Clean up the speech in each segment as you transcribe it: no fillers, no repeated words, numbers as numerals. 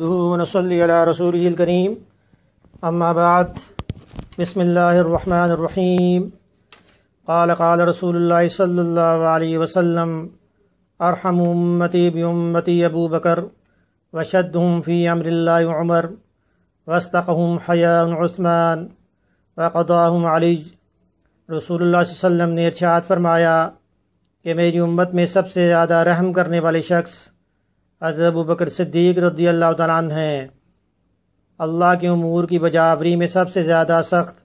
نحمدہ ونصلی علی رسولہ الکریم اما بعد بسم اللہ الرحمن الرحیم قال رسول اللہ صلی اللہ علیہ وسلم ارحم امتی بامتی ابو بکر وشدہم فی امر اللہ عمر واستقہم حیاء عثمان وقضاہم علی۔ رسول اللہ صلی اللہ علیہ وسلم نے ارشاد فرمایا کہ میری امت میں سب سے زیادہ رحم کرنے والے شخص حضرت ابو بکر صدیق رضی اللہ تعالیٰ عنہ ہیں۔ اللہ کے امور کی بجاوری میں سب سے زیادہ سخت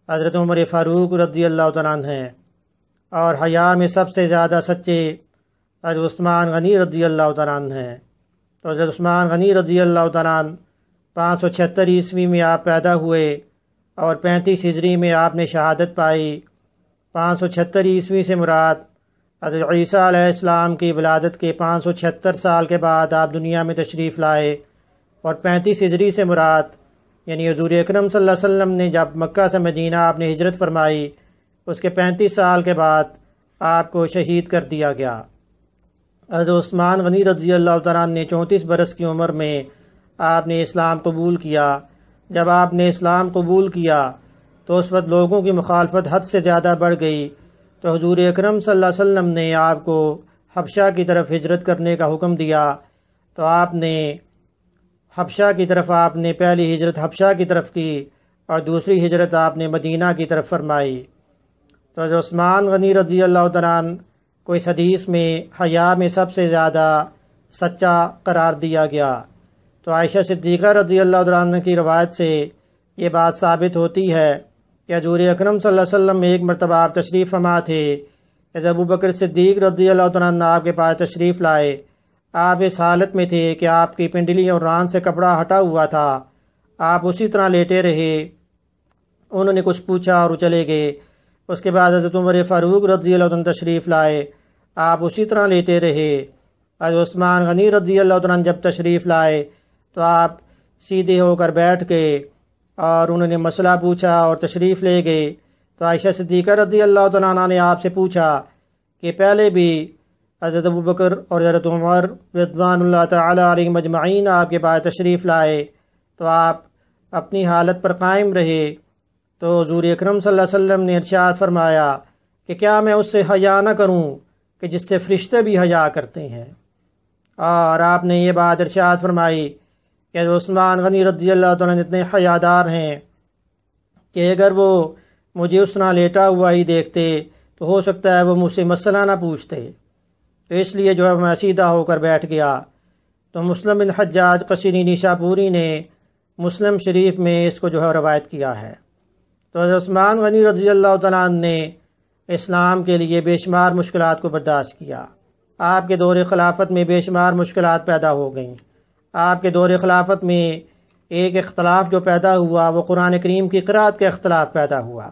حضرت عمر فاروق رضی اللہ تعالیٰ عنہ ہیں، اور حیا میں سب سے زیادہ سچے حضرت عثمان غنی رضی اللہ تعالیٰ عنہ ہیں۔ تو حضرت عثمان غنی رضی اللہ تعالیٰ عنہ 576 عیسوی میں آپ پیدا ہوئے اور 35 ہجری میں آپ نے شہادت پائی۔ 576 عیسوی سے مراد حضرت عیسیٰ علیہ السلام کی ولادت کے 576 سال کے بعد آپ دنیا میں تشریف لائے، اور 35 ہجری سے مراد یعنی حضور اکرم صلی اللہ علیہ وسلم نے جب مکہ سے مدینہ آپ نے ہجرت فرمائی، اس کے 35 سال کے بعد آپ کو شہید کر دیا گیا۔ حضرت عثمان غنی رضی اللہ تعالیٰ عنہ نے 34 برس کی عمر میں آپ نے اسلام قبول کیا۔ جب آپ نے اسلام قبول کیا تو اس وقت لوگوں کی مخالفت حد سے زیادہ بڑھ گئی، تو حضور اکرم صلی اللہ علیہ وسلم نے آپ کو حبشہ کی طرف ہجرت کرنے کا حکم دیا۔ تو آپ نے حبشہ کی طرف پہلی ہجرت حبشہ کی طرف کی، اور دوسری ہجرت آپ نے مدینہ کی طرف فرمائی۔ تو حضرت عثمان غنی رضی اللہ تعالیٰ عنہ کو اس حدیث میں حیا میں سب سے زیادہ سچا قرار دیا گیا۔ تو عائشہ صدیقہ رضی اللہ تعالیٰ عنہ کی روایت سے یہ بات ثابت ہوتی ہے کہ حضور اکرم صلی اللہ علیہ وسلم ایک مرتبہ آپ تشریف فرما تھے کہ ابو بکر صدیق رضی اللہ تعالیٰ عنہ آپ کے پاس تشریف لائے۔ آپ اس حالت میں تھے کہ آپ کی پنڈلی اور ران سے کپڑا ہٹا ہوا تھا، آپ اسی طرح لیٹے رہے۔ انہوں نے کچھ پوچھا اور وہ چلے گئے۔ اس کے بعد حضرت عمر فاروق رضی اللہ عنہ تشریف لائے، آپ اسی طرح لیٹے رہے۔ حضرت عثمان غنی رضی اللہ عنہ جب تشریف لائے تو آپ سیدھے ہو کر بیٹھ گئے اور انہوں نے مسئلہ پوچھا اور تشریف لے گئے۔ تو عائشہ صدیقہ رضی اللہ تعالیٰ عنہ نے آپ سے پوچھا کہ پہلے بھی حضرت ابو بکر اور حضرت عمر رضوان اللہ تعالیٰ علیہ مجمعین آپ کے پاس تشریف لائے تو آپ اپنی حالت پر قائم رہے۔ تو حضور اکرم صلی اللہ علیہ وسلم نے ارشاد فرمایا کہ کیا میں اس سے حیا نہ کروں کہ جس سے فرشتے بھی حیا کرتے ہیں، اور آپ نے یہ بات ارشاد فرمائی کہ عثمان غنی رضی اللہ تعالیٰ عنہ اتنے حیادار ہیں کہ اگر وہ مجھے اس طرح لیٹا ہوا ہی دیکھتے تو ہو سکتا ہے وہ مجھ سے مسئلہ نہ پوچھتے، تو اس لیے جو ہے میں سیدھا ہو کر بیٹھ گیا۔ تو مسلم بن حجاج قشیری نیشاپوری نے مسلم شریف میں اس کو جو ہے روایت کیا ہے۔ تو حضرت عثمان غنی رضی اللہ تعالیٰ عنہ نے اسلام کے لیے بے شمار مشکلات کو برداشت کیا۔ آپ کے دور خلافت میں بے شمار مشکلات پیدا ہو گئیں۔ آپ کے دور خلافت میں ایک اختلاف جو پیدا ہوا وہ قرآن کریم کی قرأت کا اختلاف پیدا ہوا۔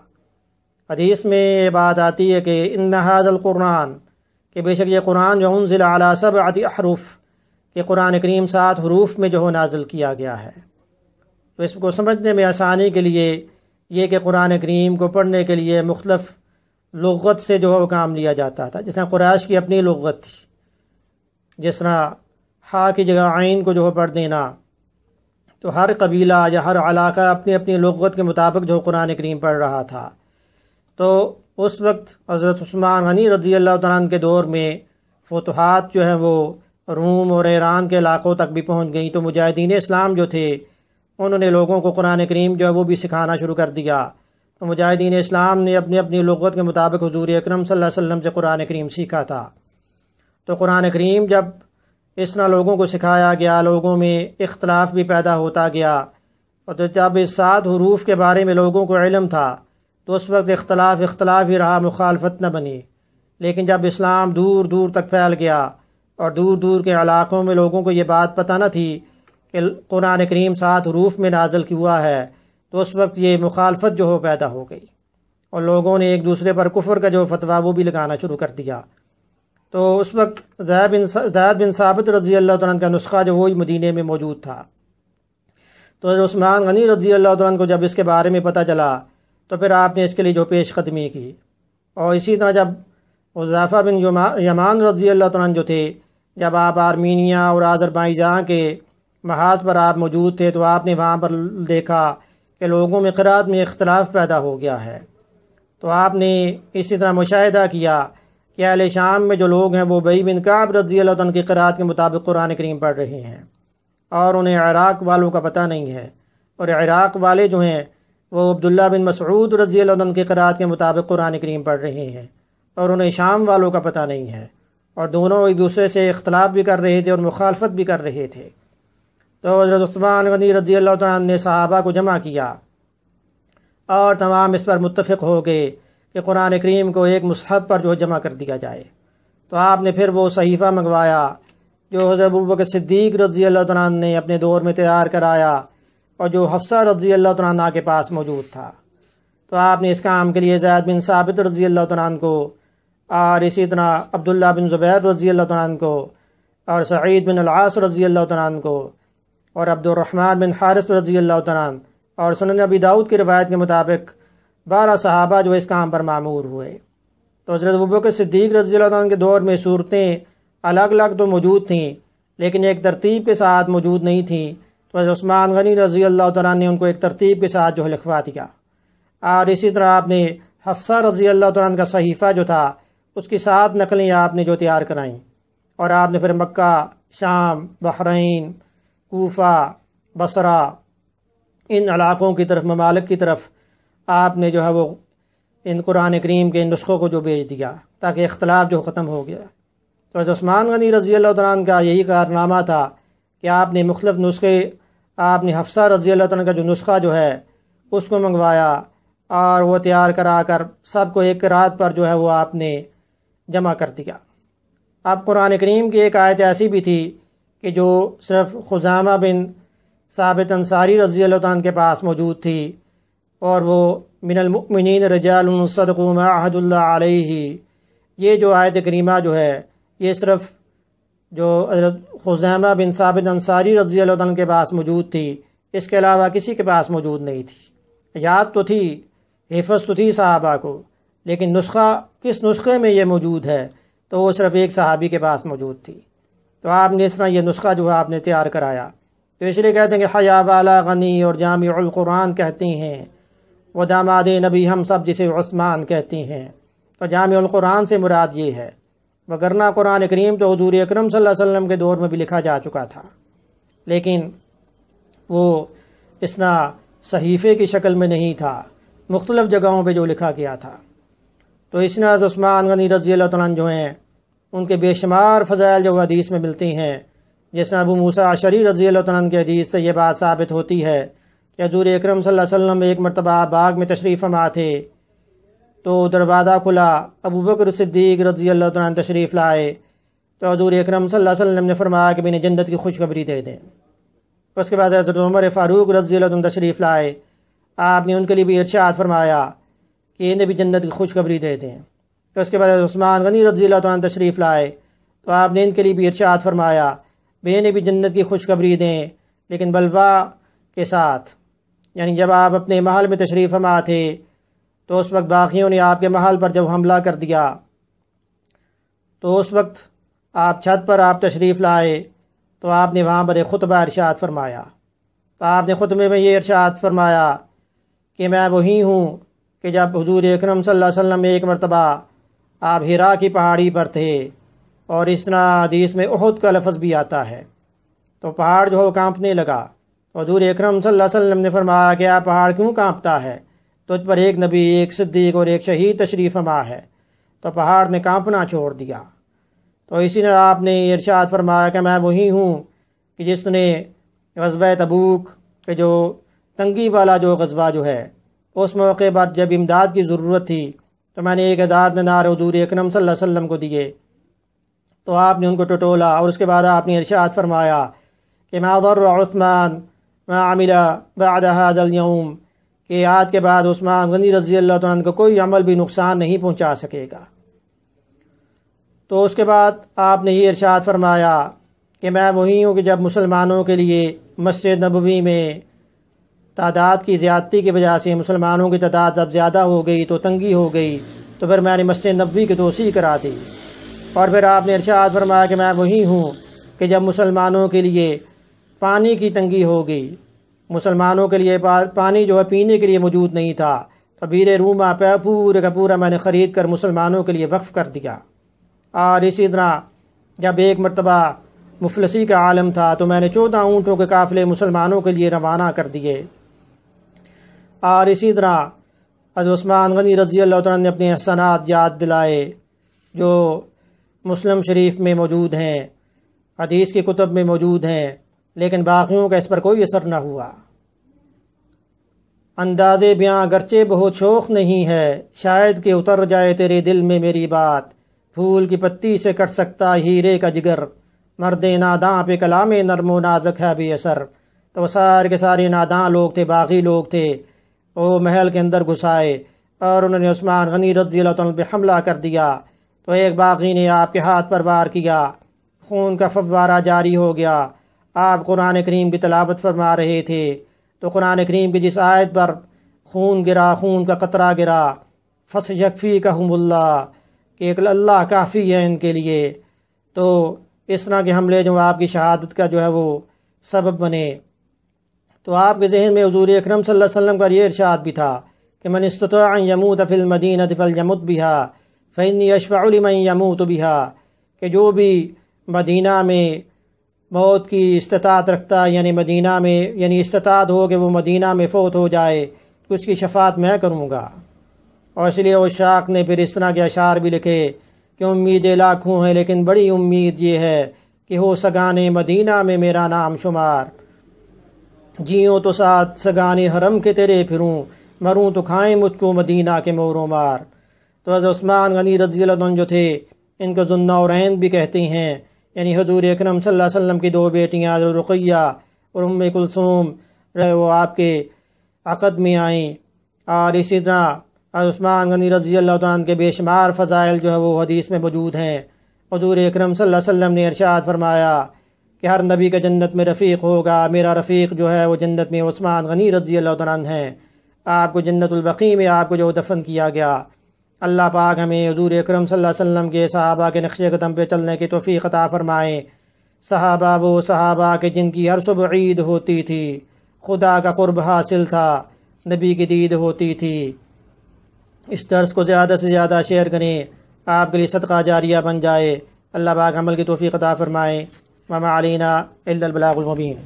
حدیث میں یہ بات آتی ہے کہ ان ھذا القرآن، کہ بے شک یہ قرآن جو انزل علی 7 احرف، کہ قرآن کریم 7 حروف میں جو نازل کیا گیا ہے۔ تو اس کو سمجھنے میں آسانی کے لیے یہ کہ قرآن کریم کو پڑھنے کے لیے مختلف لغت سے جو ہے کام لیا جاتا تھا۔ جس طرح قریش کی اپنی لغت تھی، جس طرح ہا کی جگہ عین کو جو ہے پڑھ دینا، تو ہر قبیلہ یا ہر علاقہ اپنی اپنی لغت کے مطابق جو قرآن کریم پڑھ رہا تھا۔ تو اس وقت حضرت عثمان غنی رضی اللہ تعالیٰ عنہ کے دور میں فتوحات جو ہیں وہ روم اور ایران کے علاقوں تک بھی پہنچ گئیں، تو مجاہدین اسلام جو تھے انہوں نے لوگوں کو قرآن کریم جو ہے وہ بھی سکھانا شروع کر دیا۔ تو مجاہدین اسلام نے اپنی اپنی لغت کے مطابق حضور اکرم صلی اللہ علیہ وسلم سے قرآن کریم سیکھا تھا۔ تو قرآن کریم جب اس طرح لوگوں کو سکھایا گیا، لوگوں میں اختلاف بھی پیدا ہوتا گیا، اور تو جب اس 7 حروف کے بارے میں لوگوں کو علم تھا تو اس وقت اختلاف ہی رہا، مخالفت نہ بنی۔ لیکن جب اسلام دور دور تک پھیل گیا اور دور دور کے علاقوں میں لوگوں کو یہ بات پتہ نہ تھی کہ قرآن کریم 7 حروف میں نازل ہوا ہے، تو اس وقت یہ مخالفت جو ہو پیدا ہو گئی، اور لوگوں نے ایک دوسرے پر کفر کا جو فتویٰ وہ بھی لگانا شروع کر دیا۔ تو اس وقت زید بن ثابت رضی اللہ تعالیٰ عنہ کا نسخہ جو وہی مدینے میں موجود تھا۔ تو حضرت عثمان غنی رضی اللہ تعالیٰ عنہ کو جب اس کے بارے میں پتہ چلا تو پھر آپ نے اس کے لیے جو پیش قدمی کی، اور اسی طرح جب حذیفہ بن یمان رضی اللہ تعالیٰ عنہ جو تھے، جب آپ آرمینیا اور آذربائیجان کے محاذ پر آپ موجود تھے تو آپ نے وہاں پر دیکھا کہ لوگوں میں قرات میں اختلاف پیدا ہو گیا ہے، تو آپ نے اسی طرح مشاہدہ کیا کہ اہل شام میں جو لوگ ہیں وہ ابی بن کعب رضی اللہ عنہ کی قرات کے مطابق قرآن کریم پڑھ رہے ہیں، اور انہیں عراق والوں کا پتہ نہیں ہے، اور عراق والے جو ہیں وہ عبداللہ بن مسعود رضی اللہ عنہ کی قرات کے مطابق قرآن کریم پڑھ رہے ہیں، اور انہیں شام والوں کا پتہ نہیں ہے، اور دونوں ایک دوسرے سے اختلاف بھی کر رہے تھے اور مخالفت بھی کر رہے تھے۔ تو حضرت عثمان غنی رضی اللہ تعالیٰ عنہ نے صحابہ کو جمع کیا اور تمام اس پر متفق ہو گئے کہ قرآن کریم کو ایک مصحف پر جو ہے جمع کر دیا جائے۔ تو آپ نے پھر وہ صحیفہ منگوایا جو حضرت ابوبکر صدیق رضی اللہ تعالیٰ عنہ نے اپنے دور میں تیار کرایا اور جو حفصہ رضی اللہ تعالیٰ عنہ کے پاس موجود تھا۔ تو آپ نے اس کام کے لیے زید بن ثابت رضی اللہ تعالیٰ عنہ کو، اور اسی طرح عبداللہ بن زبیر رضی اللہ تعالیٰ عنہ کو، اور سعید بن العاص رضی اللہ تعالیٰ عنہ کو، اور عبد الرحمن بن حارث رضی اللہ تعالیٰ عنہ، اور سنن ابی داؤد کی روایت کے مطابق 12 صحابہ جو اس کام پر مامور ہوئے۔ تو حضرت ابوبکر صدیق رضی اللہ عنہ کے دور میں صورتیں الگ الگ تو موجود تھیں لیکن ایک ترتیب کے ساتھ موجود نہیں تھیں، تو حضرت عثمان غنی رضی اللہ تعالیٰ عنہ نے ان کو ایک ترتیب کے ساتھ جو ہے لکھوا دیا، اور اسی طرح آپ نے حفصہ رضی اللہ تعالیٰ عنہ کا صحیفہ جو تھا اس کی 7 نقلیں آپ نے جو تیار کرائیں، اور آپ نے پھر مکہ، شام، بحرین، کوفہ، بصرہ، ان علاقوں کی طرف، ممالک کی طرف آپ نے جو ہے وہ ان قرآن کریم کے ان نسخوں کو جو بھیج دیا تاکہ اختلاف جو ختم ہو گیا۔ تو حضرت عثمان غنی رضی اللہ تعالیٰ عنہ کا یہی کارنامہ تھا کہ آپ نے مختلف نسخے، آپ نے حفصہ رضی اللہ تعالیٰ عنہ کا جو نسخہ جو ہے اس کو منگوایا اور وہ تیار کرا کر سب کو ایک رات پر جو ہے وہ آپ نے جمع کر دیا۔ اب قرآن کریم کی ایک آیت ایسی بھی تھی کہ جو صرف خزامہ بن ثابت انصاری رضی اللہ تعالیٰ عنہ کے پاس موجود تھی، اور وہ من المؤمنین رجال صدقوا ما عہد اللہ علیہ، یہ جو آیت کریمہ جو ہے یہ صرف جو حضرت خزامہ بن ثابت انصاری رضی اللہ عنہ کے پاس موجود تھی، اس کے علاوہ کسی کے پاس موجود نہیں تھی۔ یاد تو تھی، حفظ تو تھی صحابہ کو، لیکن نسخہ کس نسخے میں یہ موجود ہے تو وہ صرف ایک صحابی کے پاس موجود تھی۔ تو آپ نے اس طرح یہ نسخہ جو ہے آپ نے تیار کرایا۔ تو اس لیے کہتے ہیں کہ حیا والا غنی اور جامع القرآن کہتی ہیں، وہ داماد نبی ہم سب جسے عثمان کہتی ہیں۔ تو جامع القرآن سے مراد یہ ہے، وگرنہ قرآن کریم تو حضور اکرم صلی اللہ علیہ وسلم کے دور میں بھی لکھا جا چکا تھا، لیکن وہ اس طرح صحیفے کی شکل میں نہیں تھا، مختلف جگہوں پہ جو لکھا گیا تھا۔ تو اس طرح حضرت عثمان غنی رضی اللہ تعالیٰ عنہ جو ہیں ان کے بے شمار فضائل جو حدیث میں ملتی ہیں، جس طرح ابو موسیٰ اشعری رضی اللہ تعالیٰ عنہ کی حدیث سے یہ بات ثابت ہوتی ہے کہ حضور اکرم صلی اللہ علیہ وسلم ایک مرتبہ باغ میں تشریف فرما تھے، تو دروازہ کھلا، ابوبکر صدیق رضی اللہ تعالیٰ عنہ تشریف لائے، تو حضور اکرم صلی اللہ علیہ وسلم نے فرمایا کہ انہیں جنت کی خوشخبری دے دیں۔ اس کے بعد حضرت عمر فاروق رضی اللہ عنہ تشریف لائے، آپ نے ان کے لیے بھی ارشاد فرمایا کہ انہیں بھی جنت کی خوشخبری دے دیں۔ تو اس کے بعد حضرت عثمان غنی رضی اللہ تعالیٰ عنہ تشریف لائے، تو آپ نے ان کے لیے بھی ارشاد فرمایا کہ انہیں بھی جنت کی خوشخبری دیں، لیکن بلوا کے ساتھ، یعنی جب آپ اپنے محل میں تشریف فرما تھے تو اس وقت باغیوں نے آپ کے محل پر جب حملہ کر دیا، تو اس وقت آپ چھت پر آپ تشریف لائے تو آپ نے وہاں پر ایک خطبہ ارشاد فرمایا۔ تو آپ نے خطبے میں یہ ارشاد فرمایا کہ میں وہی ہوں کہ جب حضور اکرم صلی اللہ علیہ وسلم ایک مرتبہ آپ ہرا کی پہاڑی پر تھے، اور اس طرح حدیث میں احد کا لفظ بھی آتا ہے، تو پہاڑ جو ہے کانپنے لگا، تو حضور اکرم صلی اللہ علیہ وسلم نے فرمایا کہ آپ پہاڑ کیوں کانپتا ہے، تجھ پر ایک نبی، ایک صدیق اور ایک شہید تشریف فرما ہے۔ تو پہاڑ نے کانپنا چھوڑ دیا۔ تو اسی طرح آپ نے ارشاد فرمایا کہ میں وہی ہوں کہ جس نے غزوہ تبوک کہ جو تنگی والا جو غزوہ جو ہے، اس موقع پر جب امداد کی ضرورت تھی تو میں نے 1000 دینار حضور اکرم صلی اللہ علیہ وسلم کو دیے، تو آپ نے ان کو ٹٹولا، اور اس کے بعد آپ نے ارشاد فرمایا کہ ما ضر عثمان ما عمل بعد هذا اليوم، کہ آج کے بعد عثمان غنی رضی اللہ تعالیٰ عنہ کو کوئی عمل بھی نقصان نہیں پہنچا سکے گا۔ تو اس کے بعد آپ نے یہ ارشاد فرمایا کہ میں وہی ہوں کہ جب مسلمانوں کے لیے مسجد نبوی میں تعداد کی زیادتی کی وجہ سے مسلمانوں کی تعداد جب زیادہ ہو گئی تو تنگی ہو گئی، تو پھر میں نے مسجد نبوی کی توسیع کرا دی۔ اور پھر آپ نے ارشاد فرمایا کہ میں وہی ہوں کہ جب مسلمانوں کے لیے پانی کی تنگی ہو گئی، مسلمانوں کے لیے پانی جو ہے پینے کے لیے موجود نہیں تھا، تو بیر روما پہ پورے کا پورا میں نے خرید کر مسلمانوں کے لیے وقف کر دیا۔ اور اسی طرح جب ایک مرتبہ مفلسی کا عالم تھا تو میں نے 14 اونٹوں کے قافلے مسلمانوں کے لیے روانہ کر دیے۔ اور اسی طرح حضرت عثمان غنی رضی اللہ تعالیٰ نے اپنے احسانات یاد دلائے جو مسلم شریف میں موجود ہیں، حدیث کی کتب میں موجود ہیں، لیکن باقیوں کا اس پر کوئی اثر نہ ہوا۔ انداز بیاں اگرچہ بہت شوق نہیں ہے، شاید کہ اتر جائے تیرے دل میں میری بات، پھول کی پتی سے کٹ سکتا ہیرے کا جگر، مرد ناداں پہ کلام نرم و نازک ہے بے اثر۔ تو وہ سارے کے سارے ناداں لوگ تھے، باغی لوگ تھے، وہ محل کے اندر گھسائے اور انہوں نے عثمان غنی رضی اللہ تعالیٰ پہ حملہ کر دیا۔ تو ایک باغی نے آپ کے ہاتھ پر وار کیا، خون کا فوارہ جاری ہو گیا۔ آپ قرآن کریم کی تلاوت فرما رہے تھے تو قرآن کریم کی جس آیت پر خون گرا، خون کا قطرہ گرا، فَسَيَكْفِيكَهُمُ اللَّهُ، کہ ایک اللہ کافی ہے ان کے لیے، تو اس طرح کے حملے جو آپ کی شہادت کا جو ہے وہ سبب بنے۔ تو آپ کے ذہن میں حضور اکرم صلی اللہ علیہ وسلم کا یہ ارشاد بھی تھا کہ من استطاع ان یموت فی المدینہ فلیمت بہا فانی اشفع لمن یموت بہا، کہ جو بھی مدینہ میں موت کی استطاعت رکھتا ہے، یعنی مدینہ میں یعنی استطاعت ہو کہ وہ مدینہ میں فوت ہو جائے، تو اس کی شفاعت میں کروں گا۔ اور اس لیے عشاق نے پھر اس طرح کے اشعار بھی لکھے کہ امیدیں لاکھوں ہیں لیکن بڑی امید یہ ہے کہ ہو سگانے مدینہ میں میرا نام شمار، جیوں تو ساتھ سگانے حرم کے تیرے پھروں، مروں تو کھائیں مجھ کو مدینہ کے موروں مار۔ تو حضرت عثمان غنی رضی اللہ عنہ جو تھے ان کو ذوالنورین بھی کہتے ہیں، یعنی حضور اکرم صلی اللہ علیہ وسلم کی 2 بیٹیاں حضرت رقیہ اور ام کلثوم وہ آپ کے عقد میں آئیں۔ اور اسی طرح حضرت عثمان غنی رضی اللہ تعالیٰ عنہ کے بے شمار فضائل جو ہے وہ حدیث میں موجود ہیں۔ حضور اکرم صلی اللہ علیہ وسلم نے ارشاد فرمایا کہ ہر نبی کا جنت میں رفیق ہوگا، میرا رفیق جو ہے وہ جنت میں عثمان غنی رضی اللہ تعالیٰ عنہ ہیں۔ آپ کو جنت البقیع میں آپ کو جو دفن کیا گیا۔ اللہ پاک ہمیں حضور اکرم صلی اللہ علیہ وسلم کے صحابہ کے نقش قدم پہ چلنے کی توفیق عطا فرمائیں۔ صحابہ وہ صحابہ کہ جن کی ہر صبح عید ہوتی تھی، خدا کا قرب حاصل تھا، نبی کی دید ہوتی تھی۔ اس درس کو زیادہ سے زیادہ شیئر کریں، آپ کے لیے صدقہ جاریہ بن جائے۔ اللہ پاک عمل کی توفیق عطا فرمائے۔ وما علینا الا البلاغ المبین۔